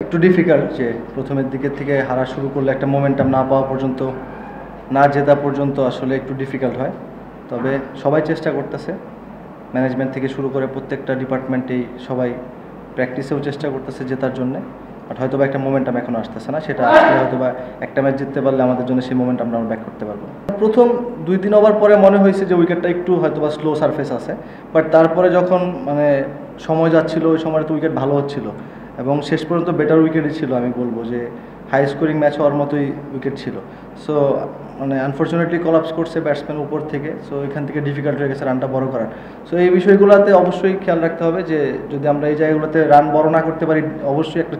একটু ডিফিকাল্ট যে প্রথমের দিকের থেকে হারা শুরু করলে একটা মোমেন্টাম না পাওয়া পর্যন্ত, না জেতা পর্যন্ত আসলে একটু ডিফিকাল্ট হয়। তবে সবাই চেষ্টা করতেছে, ম্যানেজমেন্ট থেকে শুরু করে প্রত্যেকটা ডিপার্টমেন্টেই সবাই প্র্যাকটিসেও চেষ্টা করতেছে জেতার জন্যে। বাট হয়তো বা একটা মোমেন্টাম এখনও আসতেছে না, সেটা আসলে হয়তো বা একটা ম্যাচ জিততে পারলে আমাদের জন্য সেই মোমেন্টামটা আমরা ব্যাক করতে পারবো। প্রথম 2-3 ওভার পরে মনে হয়েছে যে উইকেটটা একটু হয়তো বা স্লো সারফেস আছে, বাট তারপরে যখন সময় যাচ্ছিল ওই সময়টা উইকেট ভালো হচ্ছিল এবং শেষ পর্যন্ত বেটার উইকেটই ছিল। আমি বলবো যে হাই স্কোরিং ম্যাচ হওয়ার মতোই উইকেট ছিল। সো আনফর্চুনেটলি কলাপস করছে ব্যাটসম্যান উপর থেকে, সো এখান থেকে ডিফিকাল্ট হয়ে গেছে রানটা বড় করার। সো এই বিষয়গুলোতে অবশ্যই খেয়াল রাখতে হবে যে যদি আমরা এই জায়গাগুলোতে রান বড় না করতে পারি, অবশ্যই একটা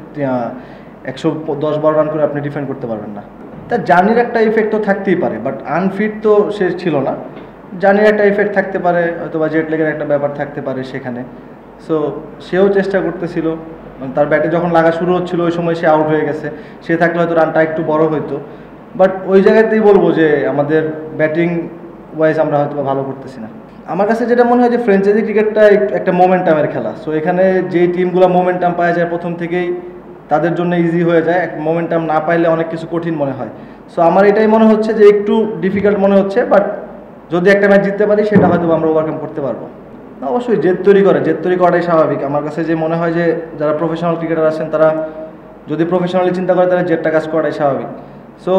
110-12 রান করে আপনি ডিফেন্ড করতে পারবেন না। তার জার্নির একটা ইফেক্ট তো থাকতেই পারে, বাট আনফিট তো সে ছিল না। জার্নির একটা ইফেক্ট থাকতে পারে, হয়তো বা জেট লেগের একটা ব্যাপার থাকতে পারে সেখানে। সো সেও চেষ্টা করতেছিল, তার ব্যাটে যখন লাগা শুরু হচ্ছিল ওই সময় সে আউট হয়ে গেছে। সে থাকলে হয়তো রানটা একটু বড় হইতো, বাট ওই জায়গাতেই বলবো যে আমাদের ব্যাটিং ওয়াইজ আমরা হয়তো ভালো করতেছি না। আমার কাছে যেটা মনে হয় যে ফ্র্যাঞ্চাইজি ক্রিকেটটা একটা মোমেন্টামের খেলা। সো এখানে যে টিমগুলো মোমেন্টাম পাওয়া যায় প্রথম থেকেই তাদের জন্য ইজি হয়ে যায়, মোমেন্টাম না পাইলে অনেক কিছু কঠিন মনে হয়। সো আমার এটাই মনে হচ্ছে যে একটু ডিফিকাল্ট মনে হচ্ছে, বাট যদি একটা ম্যাচ জিততে পারি সেটা হয়তো আমরা ওভারকাম করতে পারবো। অবশ্যই জেদ তৈরি করাটাই স্বাভাবিক। আমার কাছে যে মনে হয় যে যারা প্রফেশনাল ক্রিকেটার আছেন তারা যদি প্রফেশনালি চিন্তা করে তাহলে জেদটা কাজ করাটাই স্বাভাবিক। সো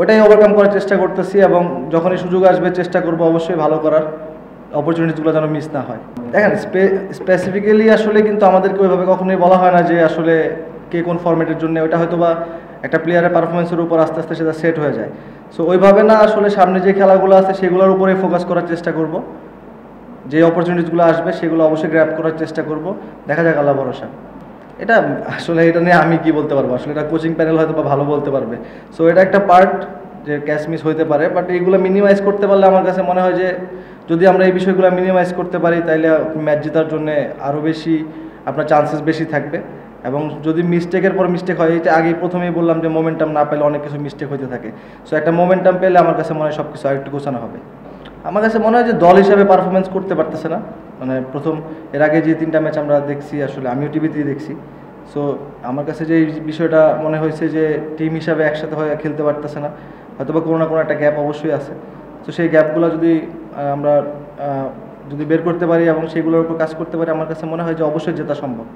ওটাই ওভারকাম করার চেষ্টা করতেছি এবং যখনই সুযোগ আসবে চেষ্টা করবো অবশ্যই ভালো করার, অপরচুনিটিগুলো যেন মিস না হয়। দেখেন স্পেসিফিক্যালি আসলে কিন্তু আমাদেরকে ওইভাবে কখনোই বলা হয় না যে আসলে কে কোন ফরম্যাটের জন্য। ওটা হয়তো বা একটা প্লেয়ারের পারফরমেন্সের উপর আস্তে আস্তে সেটা সেট হয়ে যায়। সো ওইভাবে না, আসলে সামনে যে খেলাগুলো আছে সেগুলোর উপরে ফোকাস করার চেষ্টা করব, যে অপরচুনিটিসগুলো আসবে সেগুলো অবশ্যই গ্র্যাব করার চেষ্টা করব। দেখা যাক, আল্লাহ ভরসা। এটা আসলে এটা নিয়ে আমি কি বলতে পারবো, আসলে এটা কোচিং প্যানেল হয়তো বা ভালো বলতে পারবে। সো এটা একটা পার্ট যে ক্যাচ মিস হইতে পারে, বাট এইগুলো মিনিমাইজ করতে পারলে আমার কাছে মনে হয় যে যদি আমরা এই বিষয়গুলো মিনিমাইজ করতে পারি তাহলে ম্যাচ জেতার জন্য আরও বেশি আপনার চান্সেস বেশি থাকবে। এবং যদি মিস্টেকের পর মিস্টেক হয়, এটা আগেই প্রথমেই বললাম যে মোমেন্টাম না পেলে অনেক কিছু মিস্টেক হইতে থাকে। সো একটা মোমেন্টাম পেলে আমার কাছে মনে হয় সব কিছু আরেকটু গোছানো হবে। আমার কাছে মনে হয় যে দল হিসাবে পারফরমেন্স করতে পারতেছে না। প্রথম এর আগে যে 3টা ম্যাচ আমরা দেখছি, আসলে আমিও টিভিতেই দেখছি। সো আমার কাছে যে এই বিষয়টা মনে হয়েছে যে টিম হিসাবে একসাথে হয়ে খেলতে পারতেছে না, হয়তো বা কোনো না কোনো একটা গ্যাপ অবশ্যই আছে। তো সেই গ্যাপগুলো যদি আমরা বের করতে পারি এবং সেগুলোর উপর কাজ করতে পারি, আমার কাছে মনে হয় যে অবশ্যই জেতা সম্ভব।